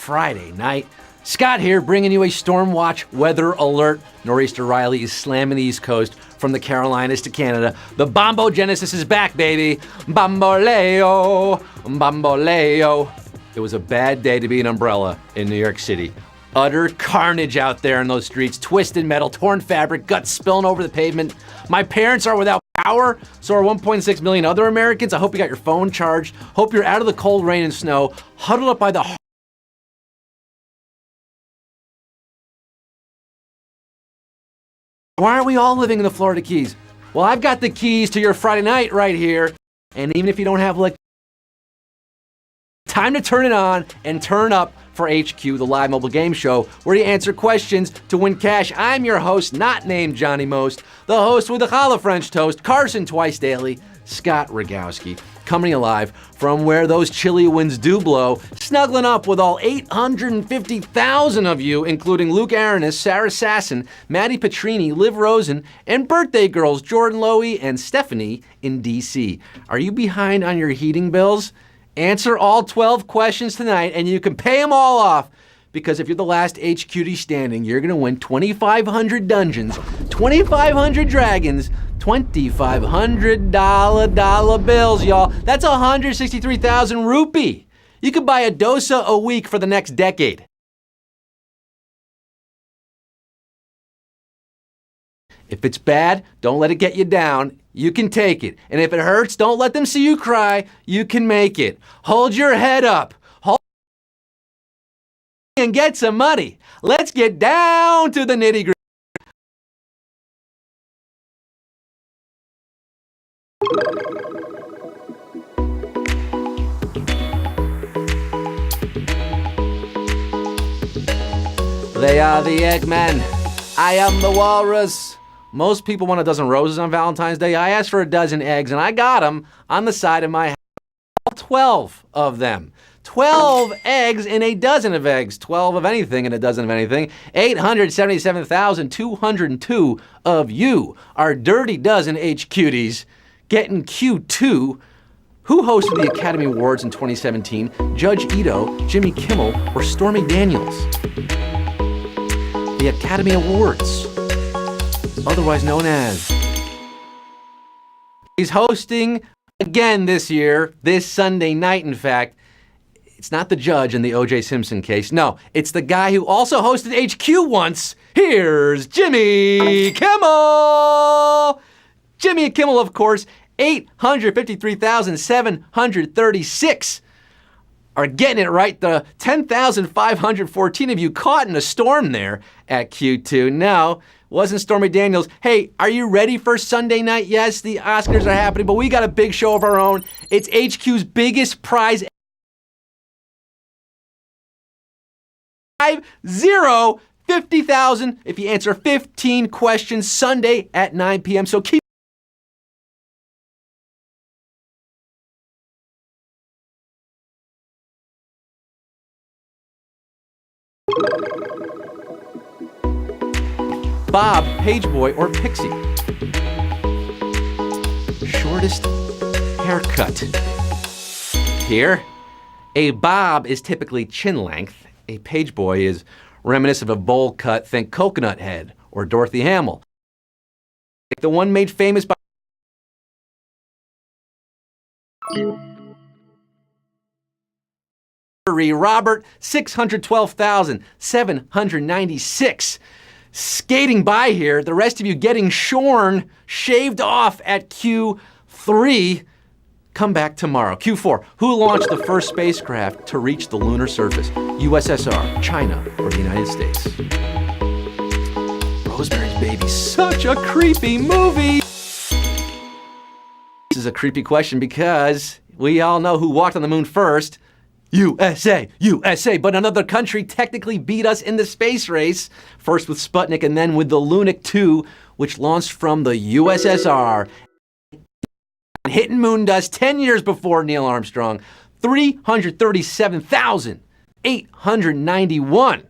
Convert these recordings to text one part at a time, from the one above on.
Friday night. Scott here, bringing you a Storm Watch weather alert. Nor'easter Riley is slamming the East Coast from the Carolinas to Canada. The Bombo Genesis is back, baby. Bamboleo, bamboleo. It was a bad day to be an umbrella in New York City. Utter carnage out there in those streets. Twisted metal, torn fabric, guts spilling over the pavement. My parents are without power, so are 1.6 million other Americans. I hope you got your phone charged. Hope you're out of the cold rain and snow, huddled up by the Why aren't we all living in the Florida Keys? Well, I've got the keys to your Friday night right here. And even if you don't have time to turn it on and turn up for HQ, the live mobile game show, where you answer questions to win cash. I'm your host, not named Johnny Most, the host with the challah French toast, Carson twice daily, Scott Rogowski, coming alive from where those chilly winds do blow, snuggling up with all 850,000 of you, including Luke Aronis, Sarah Sasson, Maddie Petrini, Liv Rosen, and birthday girls Jordan Lowy and Stephanie in DC. Are you behind on your heating bills? Answer all 12 questions tonight and you can pay them all off. Because if you're the last HQD standing, you're gonna win 2,500 dungeons, 2,500 dragons, $2,500 dollar bills, y'all. That's 163,000 rupee. You could buy a dosa a week for the next decade. If it's bad, don't let it get you down. You can take it. And if it hurts, don't let them see you cry. You can make it. Hold your head up. And get some money. Let's get down to the nitty-gritty. They are the Eggmen. I am the Walrus. Most people want a dozen roses on Valentine's Day. I asked for a dozen eggs, and I got them on the side of my house. 12 of them. 12 eggs in a dozen of eggs. 12 of anything in a dozen of anything. 877,202 of you are dirty dozen HQties getting Q2. Who hosted the Academy Awards in 2017? Judge Ito, Jimmy Kimmel, or Stormy Daniels? The Academy Awards, otherwise known as. He's hosting again this year, this Sunday night, in fact. It's not the judge in the O.J. Simpson case. No, it's the guy who also hosted HQ once. Here's Jimmy Kimmel! Jimmy Kimmel, of course, 853,736 are getting it right. The 10,514 of you caught in a storm there at Q2. No, wasn't Stormy Daniels. Hey, are you ready for Sunday night? Yes, the Oscars are happening, but we got a big show of our own. It's HQ's biggest prize. 50,000 if you answer 15 questions Sunday at 9 p.m. So keep Bob, Pageboy, or Pixie? Shortest haircut. Here, a bob is typically chin length. A pageboy is reminiscent of a bowl cut, think Coconut Head or Dorothy Hamill. Like the one made famous by Robert, 612,796. Skating by here, the rest of you getting shorn, shaved off at Q3. Come back tomorrow. Q4, who launched the first spacecraft to reach the lunar surface? USSR, China, or the United States? Rosemary's Baby, such a creepy movie. This is a creepy question because we all know who walked on the moon first. USA, USA, but another country technically beat us in the space race, first with Sputnik and then with the Lunik 2, which launched from the USSR. Hitting moon dust 10 years before Neil Armstrong, 337,891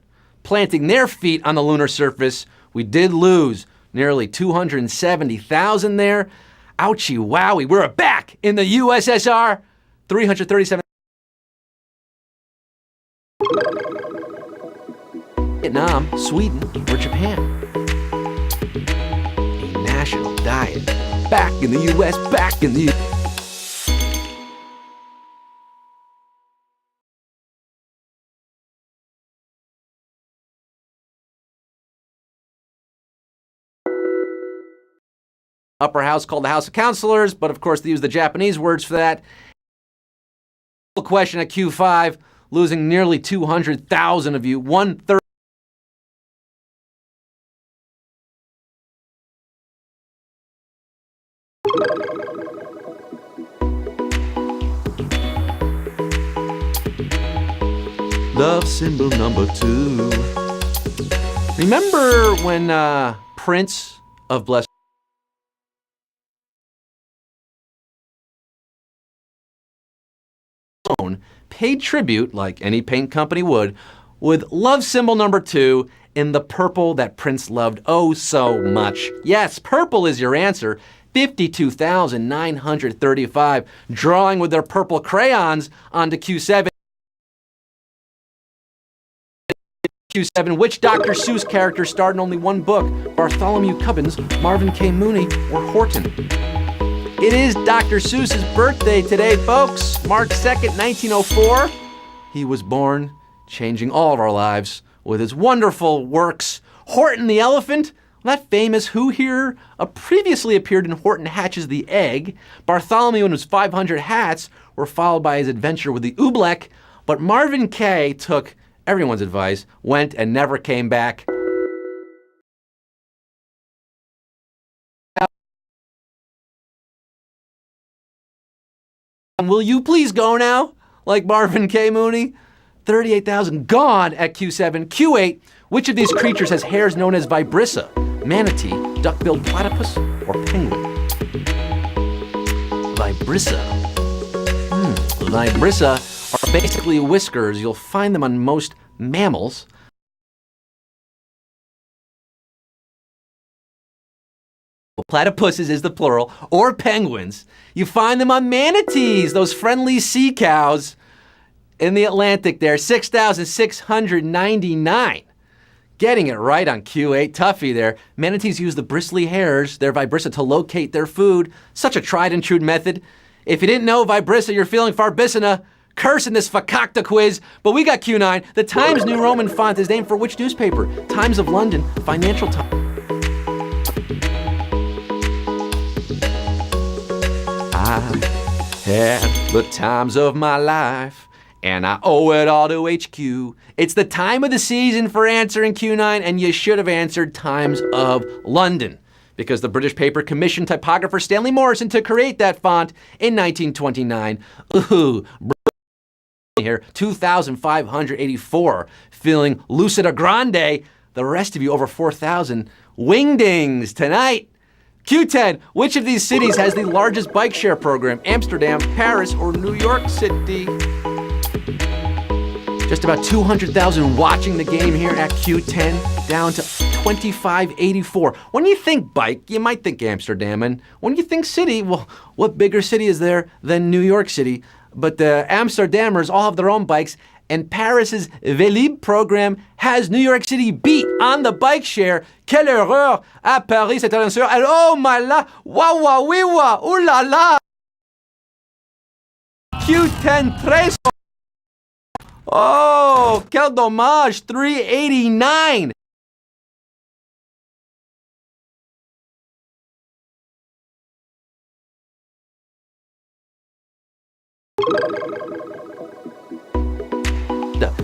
planting their feet on the lunar surface. We did lose nearly 270,000 there. Ouchie wowie, we're back in the USSR. 337. Vietnam, Sweden, or Japan? A national diet. Back in the U.S., back in the upper house called the House of Counselors, but of course they use the Japanese words for that. Question at Q5, losing nearly 200,000 of you, 1/3. Love symbol number 2. Remember when Prince of Blessed paid tribute, like any paint company would, with love symbol number 2 in the purple that Prince loved oh so much? Yes, purple is your answer. 52,935 drawing with their purple crayons onto Q7. Q7, which Dr. Seuss character starred in only one book? Bartholomew Cubbins, Marvin K. Mooney, or Horton? It is Dr. Seuss's birthday today, folks. March 2nd, 1904. He was born, changing all of our lives with his wonderful works. Horton the Elephant, that famous Who here previously appeared in Horton Hatches the Egg. Bartholomew and his 500 hats were followed by his adventure with the oobleck, but Marvin Kaye took everyone's advice, went and never came back. Will you please go now? Like Marvin K. Mooney? 38,000 gone at Q7. Q8, which of these creatures has hairs known as vibrissa? Manatee, duck-billed platypus, or penguin? Vibrissa. Vibrissa are basically whiskers. You'll find them on most mammals. Platypuses is the plural, or penguins. You find them on manatees, those friendly sea cows in the Atlantic there, 6,699. Getting it right on Q8, Tuffy there. Manatees use the bristly hairs, their vibrissa, to locate their food. Such a tried and true method. If you didn't know vibrissa, you're feeling farbissina. Cursing this fakakta quiz, but we got Q9. The Times New Roman font is named for which newspaper? Times of London, Financial Times. I had the times of my life, and I owe it all to HQ. It's the time of the season for answering Q9, and you should have answered Times of London, because the British paper commissioned typographer Stanley Morrison to create that font in 1929. Ooh, here, 2,584, feeling lucida grande. The rest of you over 4,000. Wingdings tonight. Q10, which of these cities has the largest bike share program? Amsterdam, Paris, or New York City? Just about 200,000 watching the game here at Q10, down to 2,584. When you think bike, you might think Amsterdam, and when you think city, well, what bigger city is there than New York City? But the Amsterdammers all have their own bikes, and Paris's Vélib program has New York City beat on the bike share. Quelle erreur à Paris, c'est un sûr. And oh my la, wa wa wee wa, ooh la la. Q10 3. Oh, quel dommage, 389.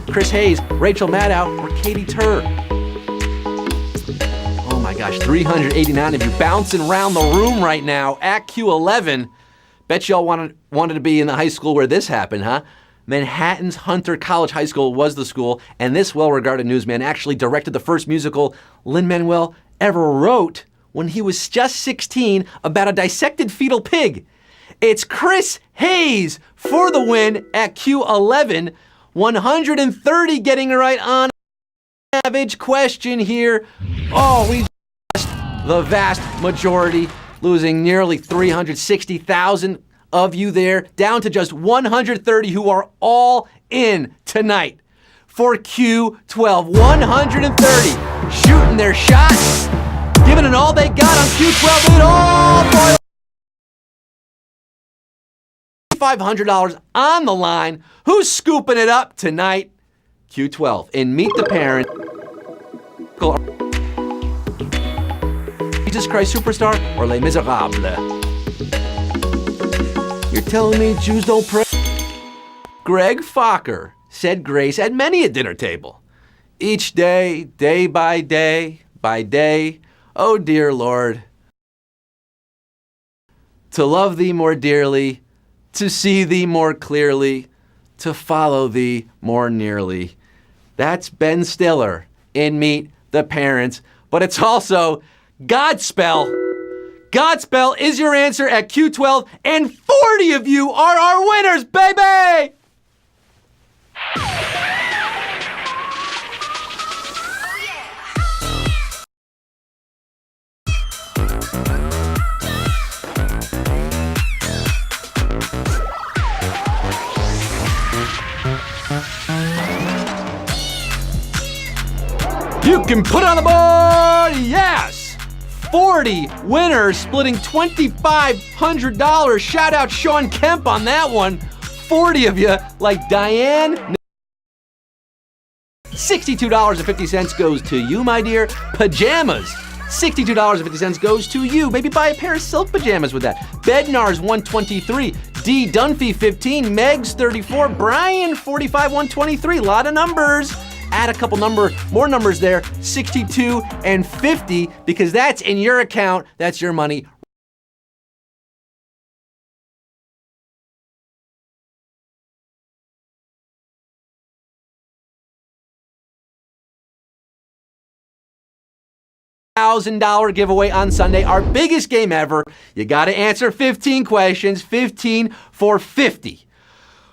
Chris Hayes, Rachel Maddow, or Katie Tur. Oh my gosh, 389 of you bouncing around the room right now at Q11. Bet y'all wanted to be in the high school where this happened, huh? Manhattan's Hunter College High School was the school, and this well-regarded newsman actually directed the first musical Lin-Manuel ever wrote when he was just 16 about a dissected fetal pig. It's Chris Hayes for the win at Q11. 130 getting it right on savage question here. Oh, we lost the vast majority, losing nearly 360,000 of you there, down to just 130 who are all in tonight for Q12. 130 shooting their shot, giving it all they got on Q12. It all boils. $500 on the line. Who's scooping it up tonight? Q12 in Meet the Parent. Jesus Christ Superstar or Les Miserables? You're telling me Jews don't pray? Greg Fokker said grace at many a dinner table. Each day, day by day, oh dear Lord, to love thee more dearly, to see thee more clearly, to follow thee more nearly. That's Ben Stiller in Meet the Parents, but it's also Godspell. Godspell is your answer at Q12, and 40 of you are our winners, baby! You can put it on the board, yes! 40 winners splitting $2,500. Shout out Sean Kemp on that one. 40 of you, like Diane. $62.50 goes to you, my dear. Pajamas. $62.50 goes to you. Maybe buy a pair of silk pajamas with that. Bednar's $123. D. Dunphy 15. Meg's 34. Brian 45. 123. Lot of numbers. Add a couple more numbers there, 62 and 50, because that's in your account. That's your money. $1,000 giveaway on Sunday, our biggest game ever. You got to answer 15 questions, 15 for 50.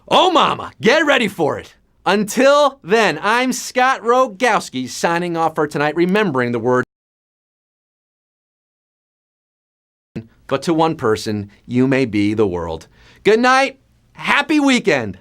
Oh, mama, get ready for it. Until then, I'm Scott Rogowski signing off for tonight, remembering the word. But to one person, you may be the world. Good night. Happy weekend.